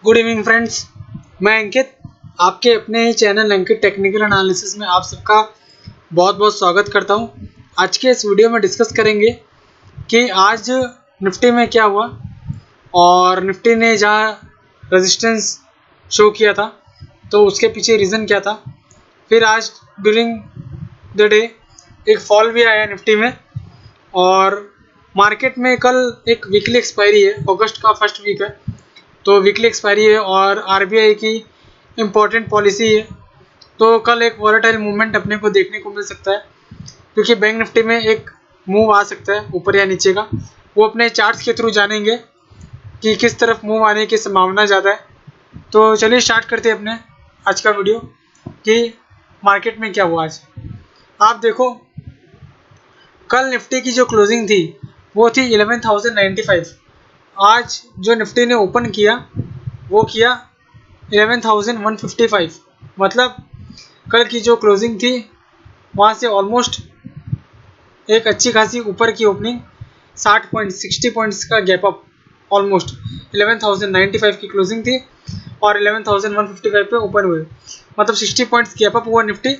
Good evening friends, मैं अंकित आपके अपने ही चैनल अंकित टेक्निकल एनालिसिस में आप सबका बहुत बहुत स्वागत करता हूं। आज के इस वीडियो में डिस्कस करेंगे कि आज निफ्टी में क्या हुआ और निफ्टी ने जहां रेजिस्टेंस शो किया था तो उसके पीछे रीज़न क्या था। फिर आज ड्यूरिंग द डे एक फॉल भी आया निफ्टी में और मार्केट में कल एक वीकली एक्सपायरी है, अगस्त का फर्स्ट वीक है तो वीकली एक्सपायरी है और आरबीआई की इम्पोर्टेंट पॉलिसी है तो कल एक वॉलेटाइल मूवमेंट अपने को देखने को मिल सकता है क्योंकि बैंक निफ्टी में एक मूव आ सकता है ऊपर या नीचे का। वो अपने चार्ट्स के थ्रू जानेंगे कि किस तरफ मूव आने की संभावना ज़्यादा है। तो चलिए स्टार्ट करते हैं अपने आज का वीडियो कि मार्केट में क्या हुआ आज। आप देखो कल निफ्टी की जो क्लोजिंग थी वो थी 11,095। आज जो निफ्टी ने ओपन किया वो किया 11,155। मतलब कल की जो क्लोजिंग थी वहाँ से ऑलमोस्ट एक अच्छी खासी ऊपर की ओपनिंग 60 पॉइंट 60 पॉइंट्स का गैप अप। ऑलमोस्ट 11,095 की क्लोजिंग थी और 11,155 पे ओपन हुए, मतलब 60 पॉइंट्स गैप अप हुआ निफ्टी।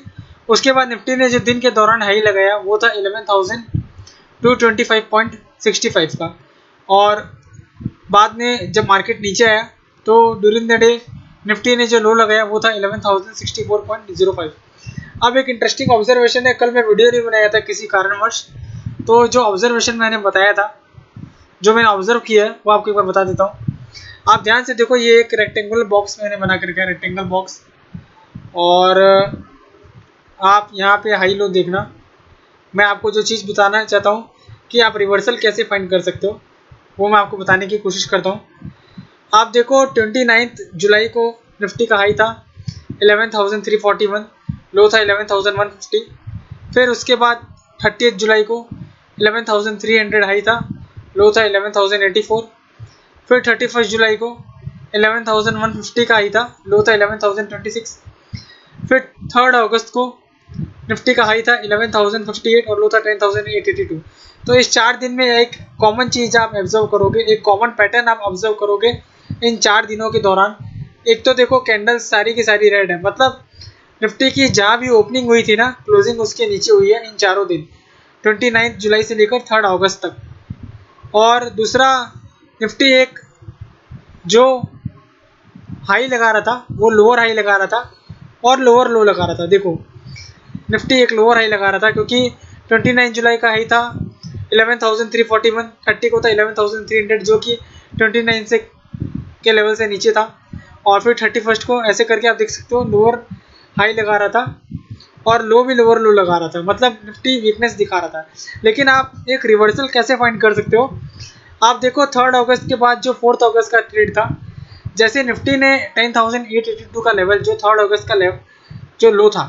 उसके बाद निफ्टी ने जो दिन के दौरान हाई लगाया वो था 11,225.65 का और बाद में जब मार्केट नीचे आया तो ड्यूरिंग द डे निफ्टी ने जो लो लगाया वो था 11,064.05। अब एक इंटरेस्टिंग ऑब्जर्वेशन है, कल मैं वीडियो नहीं बनाया था किसी कारणवश, तो जो ऑब्जर्वेशन मैंने बताया था, जो मैंने ऑब्जर्व किया है वो आपको एक बार बता देता हूँ। आप ध्यान से देखो, ये एक रेक्टेंगुलर बॉक्स मैंने बना कर रखा है, रेक्टेंगल बॉक्स, और आप यहाँ पे हाई लो देखना। मैं आपको जो चीज़ बताना चाहता हूँ कि आप रिवर्सल कैसे फाइंड कर सकते हो वो मैं आपको बताने की कोशिश करता हूँ। आप देखो 29 जुलाई को निफ्टी का हाई था 11,341, लो था 11,150। फिर उसके बाद 30 जुलाई को 11,300 हाई था, लो था 11,084। फिर 31 जुलाई को 11,150 का हाई था, लो था 11,026। फिर 3 अगस्त को निफ्टी का हाई था 11,058 और लो था 10,882। तो इस 4 दिन में एक कॉमन चीज़ आप ऑब्जर्व करोगे, एक कॉमन पैटर्न आप ऑब्जर्व करोगे इन 4 दिनों के दौरान। एक तो देखो कैंडल्स सारी की सारी रेड है, मतलब निफ्टी की जहाँ भी ओपनिंग हुई थी ना, क्लोजिंग उसके नीचे हुई है इन चारों दिन, 29 जुलाई से लेकर 3 अगस्त तक। और दूसरा, निफ्टी एक जो हाई लगा रहा था वो लोअर हाई लगा रहा था और लोअर लो लगा रहा था। देखो निफ्टी एक लोअर हाई लगा रहा था क्योंकि 29 जुलाई का हाई था 11,341, 30 को था 11,300 जो कि 29 से के लेवल से नीचे था। और फिर 31 को ऐसे करके आप देख सकते हो लोअर हाई लगा रहा था और लो भी लोअर लो लगा रहा था, मतलब निफ्टी वीकनेस दिखा रहा था। लेकिन आप एक रिवर्सल कैसे फाइंड कर सकते हो, आप देखो 3 अगस्त के बाद जो 4 अगस्त का ट्रेड था, जैसे निफ्टी ने 10,882 का लेवल, जो 3 अगस्त का लेवल जो लो था,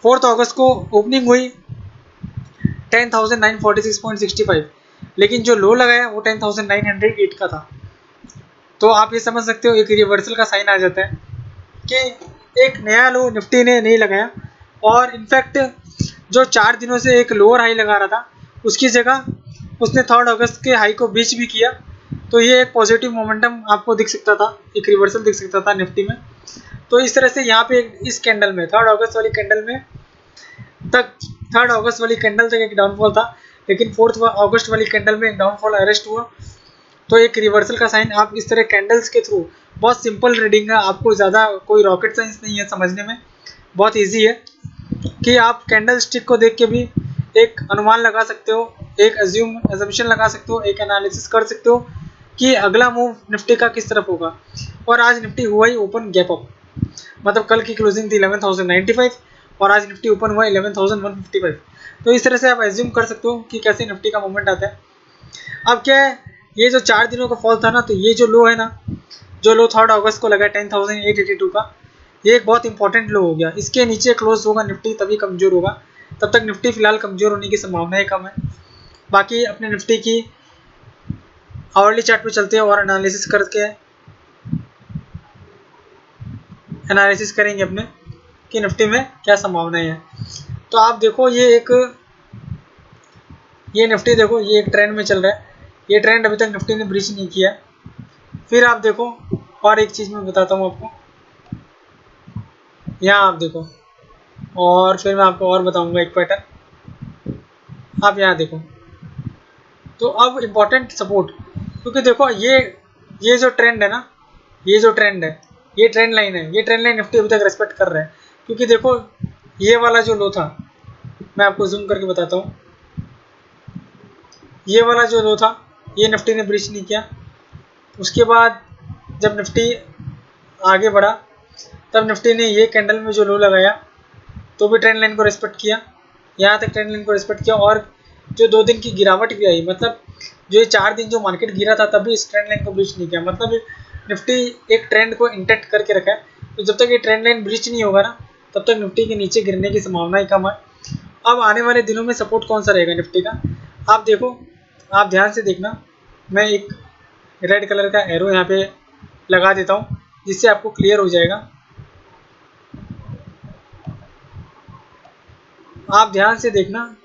4 अगस्त को ओपनिंग हुई 10,946.65, लेकिन जो लो लगाया वो 10,908 का था। तो आप ये समझ सकते हो एक रिवर्सल का साइन आ जाता है कि एक नया लो निफ्टी ने नहीं लगाया और इनफैक्ट जो 4 दिनों से एक लोअर हाई लगा रहा था उसकी जगह उसने 3 अगस्त के हाई को बीच भी किया। तो ये एक पॉजिटिव मोमेंटम आपको दिख सकता था, एक रिवर्सल दिख सकता था निफ्टी में। तो इस तरह से यहाँ पे इस कैंडल में 3 अगस्त वाली कैंडल में तक 3 अगस्त वाली कैंडल तक एक डाउनफॉल था, लेकिन 4 अगस्त वाली कैंडल में एक डाउनफॉल अरेस्ट हुआ। तो एक रिवर्सल का साइन आप इस तरह कैंडल्स के थ्रू, बहुत सिंपल रीडिंग है, आपको ज़्यादा कोई रॉकेट साइंस नहीं है, समझने में बहुत इजी है कि आप कैंडल स्टिक को देख के भी एक अनुमान लगा सकते हो, एक एजम्पशन लगा सकते हो, एक एनालिसिस कर सकते हो कि अगला मूव निफ्टी का किस तरफ होगा। और आज निफ्टी हुआ ही ओपन गैप अप, मतलब कल की क्लोजिंग थी 11,095 और आज निफ्टी ओपन हुआ 11,155। तो इस तरह से आप एज्यूम कर सकते हो कि कैसे निफ्टी का मूवमेंट आता है। अब क्या है, ये जो 4 दिनों का फॉल था ना, तो ये जो लो है ना, जो लो 3 अगस्त को लगा 10,882 का, ये एक बहुत इंपॉर्टेंट लो हो गया। इसके नीचे क्लोज होगा निफ्टी तभी कमजोर होगा, तब तक निफ्टी फिलहाल कमजोर होने की संभावनाएं कम है। बाकी अपने निफ्टी की आवरली चार्ट पे चलते हैं और एनालिसिस करेंगे अपने कि निफ्टी में क्या संभावनाएं हैं। तो आप देखो ये निफ्टी देखो, ये एक ट्रेंड में चल रहा है। ये ट्रेंड अभी तक निफ्टी ने ब्रीच नहीं किया, फिर आप देखो और एक चीज़ मैं बताता हूँ आपको, यहाँ आप देखो, और फिर मैं आपको और बताऊंगा एक पैटर्न, आप यहाँ देखो। तो अब इम्पोर्टेंट सपोर्ट, क्योंकि देखो ये जो ट्रेंड है ना, ये जो ट्रेंड है, ये ट्रेंड लाइन है, ये ट्रेंड लाइन निफ्टी अभी तक रेस्पेक्ट कर रहा है। क्योंकि देखो ये वाला जो लो था, मैं आपको जूम करके बताता हूँ, ये वाला जो लो था ये निफ्टी ने ब्रीच नहीं किया। उसके बाद जब निफ्टी आगे बढ़ा तब निफ्टी ने ये कैंडल में जो लो लगाया तो भी ट्रेंड लाइन को रिस्पेक्ट किया, यहाँ तक ट्रेंड लाइन को रिस्पेक्ट किया। और जो 2 दिन की गिरावट भी आई, मतलब जो ये 4 दिन जो मार्केट गिरा था तभी इस ट्रेंड लाइन को ब्रीच नहीं किया, मतलब निफ्टी एक ट्रेंड को इंटेक्ट करके रखा है। तो जब तक ये ट्रेंड लाइन ब्रीच नहीं होगा ना तब तक निफ्टी के नीचे गिरने की संभावना ही कम है। अब आने वाले दिनों में सपोर्ट कौन सा रहेगा निफ्टी का, आप देखो, आप ध्यान से देखना। मैं एक रेड कलर का एरो यहाँ पे लगा देता हूँ जिससे आपको क्लियर हो जाएगा। आप ध्यान से देखना,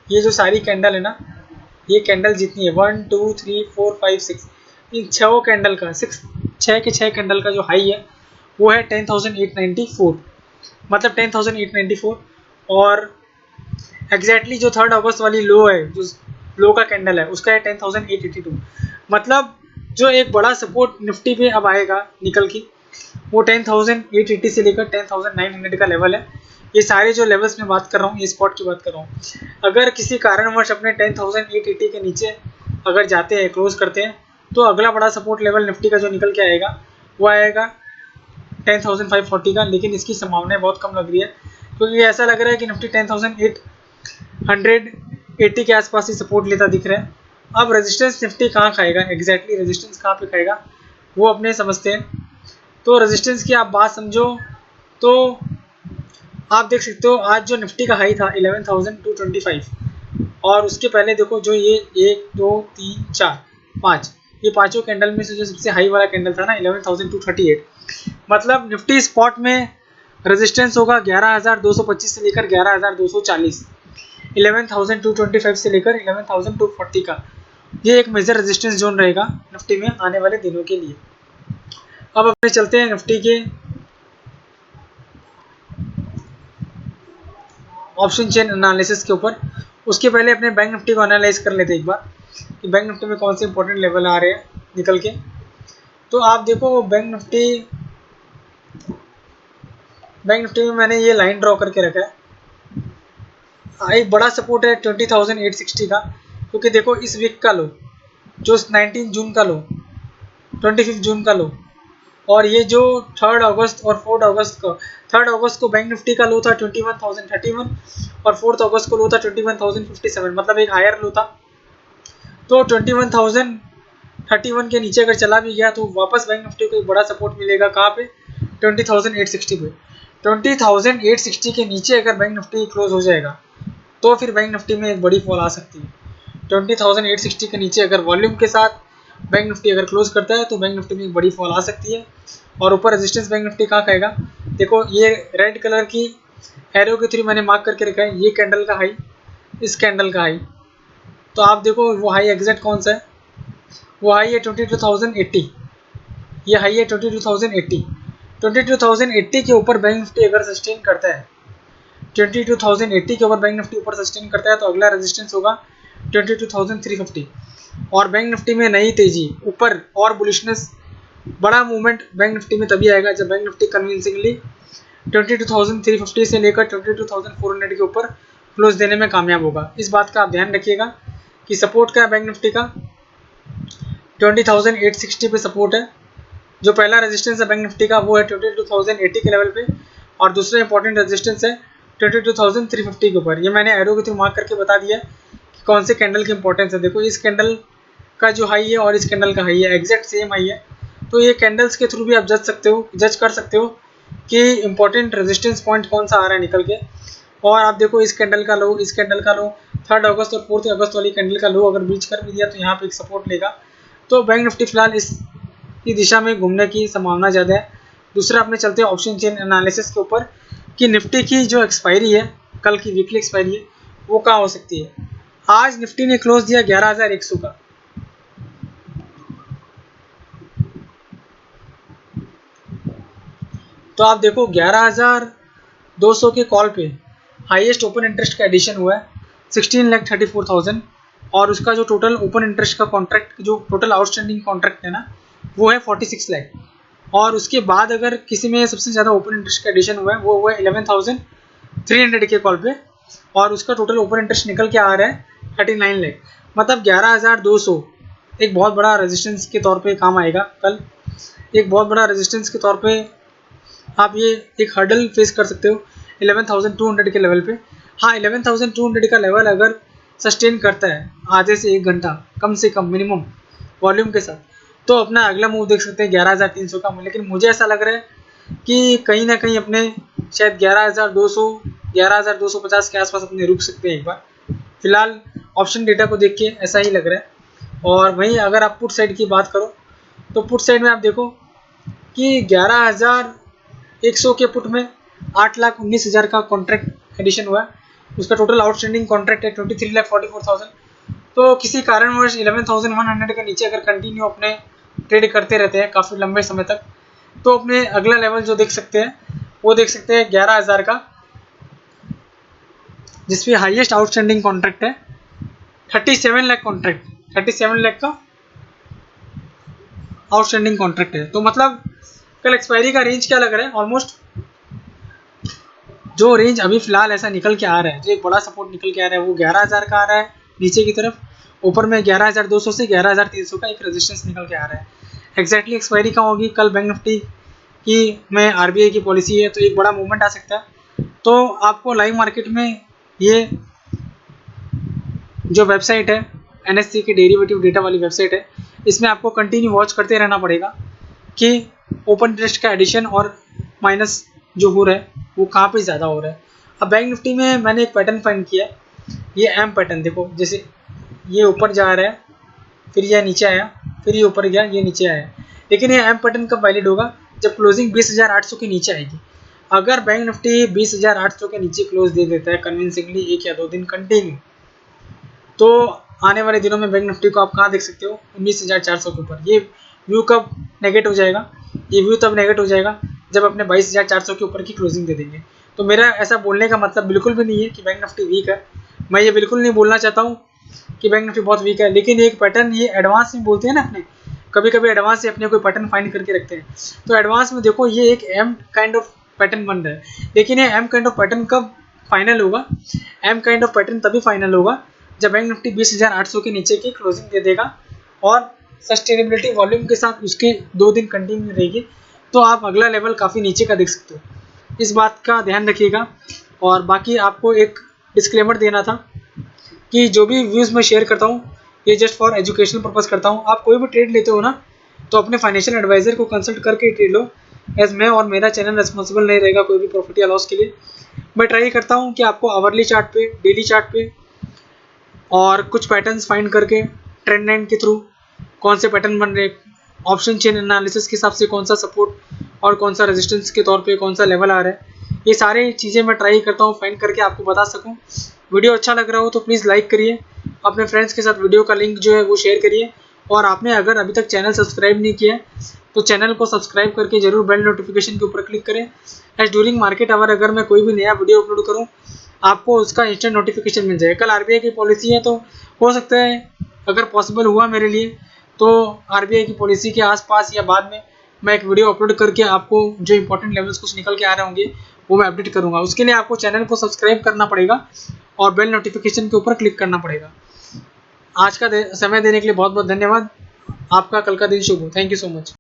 ये जो सारी कैंडल है ना, ये कैंडल जितनी है 1 2 3 4 5 6, इन 6 कैंडल का 6 के 6 कैंडल का जो हाई है वो है 10,894, मतलब 10,894। और एग्जैक्टली जो 3 अगस्त वाली लो है, जो लो का कैंडल है उसका है 10,882। मतलब जो एक बड़ा सपोर्ट निफ्टी पे अब आएगा निकल की, वो 10,880 से लेकर 10,900 का लेवल है। ये सारे जो लेवल्स में बात कर रहा हूँ, ये स्पॉट की बात कर रहा हूँ। अगर किसी कारणवश अपने 10,880 के नीचे अगर जाते हैं, क्लोज करते हैं, तो अगला बड़ा सपोर्ट लेवल निफ्टी का जो निकल के आएगा वो आएगा 10,540 का। लेकिन इसकी संभावनाएं बहुत कम लग रही है, क्योंकि ऐसा लग रहा है कि निफ्टी 10,880 के आसपास ही सपोर्ट लेता दिख रहा है। अब रेजिस्टेंस निफ्टी कहाँ खाएगा, एग्जैक्टली रेजिस्टेंस कहाँ पे खाएगा वो अपने समझते हैं। तो रेजिस्टेंस की आप बात समझो तो आप देख सकते हो आज जो निफ्टी का हाई था 11,225, और उसके पहले देखो जो ये 1 2 3 4 5, ये पांचों कैंडल में से जो सबसे हाई वाला कैंडल था ना 11,238, मतलब निफ्टी स्पॉट में रेजिस्टेंस होगा 11,225 से लेकर 11,240, 11,225 से लेकर 11,240 का, ये एक मेजर रेजिस्टेंस जोन रहेगा निफ्टी में आने वाले दिनों के लिए। अब अपने चलते हैं निफ्टी के ऑप्शन चेन एनालिसिस के ऊपर। उसके पहले अपने बैंक निफ्टी को एनालाइज कर लेते एक बार कि बैंक निफ्टी में कौन से इंपॉर्टेंट लेवल आ रहे हैं निकल के। तो आप देखो बैंक निफ्टी में मैंने ये लाइन ड्रॉ करके रखा है, एक बड़ा सपोर्ट है 20,860 का, क्योंकि देखो इस वीक का लो, जो 19 जून का लो, 25 जून का लो, और ये जो 3 अगस्त और 4 अगस्त को, 3 अगस्त को बैंक निफ्टी का लो था 21,031 और 4 अगस्त को लो था 21,057, मतलब एक हायर लो था। तो 21,031 के नीचे अगर चला भी गया तो वापस बैंक निफ्टी को एक बड़ा सपोर्ट मिलेगा कहाँ पे, 20,860 पे। 20,860 के नीचे अगर बैंक निफ्टी क्लोज हो जाएगा तो फिर बैंक निफ्टी में एक बड़ी फॉल आ सकती है। 20,860 के नीचे अगर वॉल्यूम के साथ बैंक निफ्टी अगर क्लोज करता है तो बैंक निफ्टी में एक बड़ी फॉल आ सकती है। और ऊपर रेजिस्टेंस बैंक निफ्टी कहाँ खाएगा, देखो ये रेड कलर की एरो के थ्रू मैंने मार्क करके रखा है, ये कैंडल का हाई, इस कैंडल का हाई। तो आप देखो वो हाई एग्जैक्ट कौन सा है, वो हाई है 22,080, ये हाई है 22,080। 22,080 के ऊपर बैंक निफ्टी अगर सस्टेन करता है, 22,080 के ऊपर बैंक निफ्टी ऊपर सस्टेन करता है तो अगला रेजिस्टेंस होगा 22,350। और बैंक निफ्टी में नई तेजी ऊपर और बुलिशनेस, बड़ा मूवमेंट बैंक निफ्टी में तभी आएगा जब बैंक निफ्टी कन्विंसिंगली 22,350 से लेकर 22,400 के ऊपर क्लोज देने में कामयाब होगा। इस बात का आप ध्यान रखिएगा कि सपोर्ट का बैंक निफ्टी का 20,860 पे सपोर्ट है, जो पहला रेजिस्टेंस है बैंक निफ्टी का वो है 22,080 के लेवल पे, और दूसरा इंपॉर्टेंट रेजिस्टेंस है 22,350 के ऊपर। ये मैंने एरो के थ्रू मार्क करके बता दिया कि कौन से कैंडल की इंपॉर्टेंस है। देखो इस कैंडल का जो हाई है और इस कैंडल का हाई है एग्जैक्ट सेम हाई है, तो ये कैंडल्स के थ्रू भी आप जज कर सकते हो कि इंपॉर्टेंट रेजिस्टेंस पॉइंट कौन सा आ रहा है निकल के। और आप देखो इस कैंडल का लो, इस कैंडल का लो, 3 अगस्त और 4 अगस्त वाली कैंडल का लो अगर बीच कर भी दिया तो यहाँ पे एक सपोर्ट लेगा। तो बैंक निफ्टी फिलहाल इस दिशा में घूमने की संभावना ज़्यादा है। दूसरा अपने चलते हैं ऑप्शन चेन एनालिसिस के ऊपर कि निफ्टी की जो एक्सपायरी है, कल की वीकली एक्सपायरी है, वो कहाँ हो सकती है। आज निफ्टी ने क्लोज दिया 11,100 का, तो आप देखो 11,200 के कॉल पे हाईएस्ट ओपन इंटरेस्ट का एडिशन हुआ है 16,34,000 और उसका जो टोटल ओपन इंटरेस्ट का कॉन्ट्रैक्ट जो टोटल आउटस्टैंडिंग कॉन्ट्रैक्ट है ना वो है 46 लाख। और उसके बाद अगर किसी में सबसे ज़्यादा ओपन इंटरेस्ट का एडिशन हुआ है वो हुआ है 11,300 के कॉल पे और उसका टोटल ओपन इंटरेस्ट निकल के आ रहा है 39 लाख। मतलब 11,200 एक बहुत बड़ा रेजिस्टेंस के तौर पे काम आएगा कल। एक बहुत बड़ा रेजिस्टेंस के तौर पे आप ये एक हर्डल फेस कर सकते हो 11,200 के लेवल पे। हाँ 11,200 का लेवल अगर सस्टेन करता है आधे से 1 घंटा कम से कम मिनिमम वॉल्यूम के साथ तो अपना अगला मूव देख सकते हैं 11,300 का। लेकिन मुझे ऐसा लग रहा है कि कहीं ना कहीं अपने शायद 11,200 11,250 के आसपास अपने रुक सकते हैं एक बार। फिलहाल ऑप्शन डेटा को देख के ऐसा ही लग रहा है। और वहीं अगर आप पुट साइड की बात करो तो पुट साइड में आप देखो कि 11,100 के पुट में 8,19,000 का कॉन्ट्रैक्ट एडिशन हुआ है। उसका टोटल आउटस्टैंडिंग कॉन्ट्रैक्ट है 23,44,000। तो किसी कारणवश 11,100 के नीचे अगर कंटिन्यू अपने ट्रेड करते रहते हैं काफ़ी लंबे समय तक तो अपने अगला लेवल जो देख सकते हैं वो देख सकते हैं 11,000 का, जिसपे हाईएस्ट आउटस्टैंडिंग कॉन्ट्रैक्ट है 37 लाख कॉन्ट्रैक्ट 37 लाख का आउटस्टैंडिंग कॉन्ट्रैक्ट है। तो मतलब कल एक्सपायरी का रेंज क्या लग रहा है, ऑलमोस्ट जो रेंज अभी फिलहाल ऐसा निकल के आ रहा है जो एक बड़ा सपोर्ट निकल के आ रहा है वो 11,000 का आ रहा है नीचे की तरफ, ऊपर में 11,200 से 11,300 का एक रेजिस्टेंस निकल के आ रहा है। एग्जैक्टली एक्सपायरी कहाँ होगी, कल बैंक निफ्टी की में आरबीआई की पॉलिसी है तो एक बड़ा मूवमेंट आ सकता है। तो आपको लाइव मार्केट में ये जो वेबसाइट है एनएससी की डेरिवेटिव डेटा वाली वेबसाइट है इसमें आपको कंटिन्यू वॉच करते रहना पड़ेगा कि ओपन इंटरेस्ट का एडिशन और माइनस जो हो रहा है वो कहाँ पे ज़्यादा हो रहा है। अब बैंक निफ्टी में मैंने एक पैटर्न फाइंड किया है, ये एम पैटर्न देखो, जैसे ये ऊपर जा रहा है फिर यह नीचे आया फिर ये ऊपर गया ये नीचे आया, लेकिन ये एम पैटर्न कब वैलिड होगा जब क्लोजिंग 20,800 के नीचे आएगी। अगर बैंक निफ्टी 20,800 के नीचे क्लोज दे देता है कन्विंसिंगली 1 या 2 दिन कंटिन्यू तो आने वाले दिनों में बैंक निफ्टी को आप कहाँ देख सकते हो 19,400 के ऊपर। ये व्यू कब नेगेट हो जाएगा, ये व्यू तब नेगेट हो जाएगा जब अपने 22,400 के ऊपर की क्लोजिंग दे देंगे। तो मेरा ऐसा बोलने का मतलब बिल्कुल भी नहीं है कि बैंक निफ्टी वीक है, मैं ये बिल्कुल नहीं बोलना चाहता हूँ कि बैंक निफ्टी बहुत वीक है, लेकिन एक पैटर्न ये एडवांस में बोलते हैं ना अपने, कभी कभी एडवांस से अपने कोई पैटर्न फाइंड करके रखते हैं। तो एडवांस में देखो ये एक एम काइंड ऑफ पैटर्न बन रहा है, लेकिन ये एम काइंड ऑफ पैटर्न कब फाइनल होगा, एम काइंड ऑफ पैटर्न तभी फाइनल होगा जब बैंक निफ्टी 20,800 के नीचे की क्लोजिंग दे देगा और सस्टेनेबिलिटी वॉल्यूम के साथ उसके 2 दिन कंटिन्यू रहेगी तो आप अगला लेवल काफ़ी नीचे का देख सकते हो। इस बात का ध्यान रखिएगा। और बाकी आपको एक डिस्क्लेमर देना था कि जो भी व्यूज़ मैं शेयर करता हूँ ये जस्ट फॉर एजुकेशनल पर्पज़ करता हूँ। आप कोई भी ट्रेड लेते हो ना तो अपने फाइनेंशियल एडवाइज़र को कंसल्ट करके ट्रेड लो, एज मैं और मेरा चैनल रिस्पॉन्सिबल नहीं रहेगा कोई भी प्रॉफिट या लॉस के लिए। मैं ट्राई करता हूँ कि आपको आवरली चार्ट पे, डेली चार्ट पे और कुछ पैटर्न्स फाइंड करके ट्रेंड लाइन के थ्रू कौन से पैटर्न बन रहे, ऑप्शन चेन एनालिसिस के हिसाब से कौन सा सपोर्ट और कौन सा रेजिस्टेंस के तौर पे कौन सा लेवल आ रहा है, ये सारी चीज़ें मैं ट्राई करता हूँ फाइंड करके आपको बता सकूँ। वीडियो अच्छा लग रहा हो तो प्लीज़ लाइक करिए, अपने फ्रेंड्स के साथ वीडियो का लिंक जो है वो शेयर करिए, और आपने अगर अभी तक चैनल सब्सक्राइब नहीं किया तो चैनल को सब्सक्राइब करके जरूर बेल नोटिफिकेशन के ऊपर क्लिक करें। एज ड्यूरिंग मार्केट आवर अगर मैं कोई भी नया वीडियो अपलोड करूँ आपको उसका इंस्टेंट नोटिफिकेशन मिल जाए। कल आरबीआई की पॉलिसी है तो हो सकता है अगर पॉसिबल हुआ मेरे लिए तो आरबीआई की पॉलिसी के आसपास या बाद में मैं एक वीडियो अपलोड करके आपको जो इंपॉर्टेंट लेवल्स कुछ निकल के आ रहे होंगे वो मैं अपडेट करूंगा। उसके लिए आपको चैनल को सब्सक्राइब करना पड़ेगा और बेल नोटिफिकेशन के ऊपर क्लिक करना पड़ेगा। आज का समय देने के लिए बहुत बहुत धन्यवाद। आपका कल का दिन शुभ हो। Thank you so much.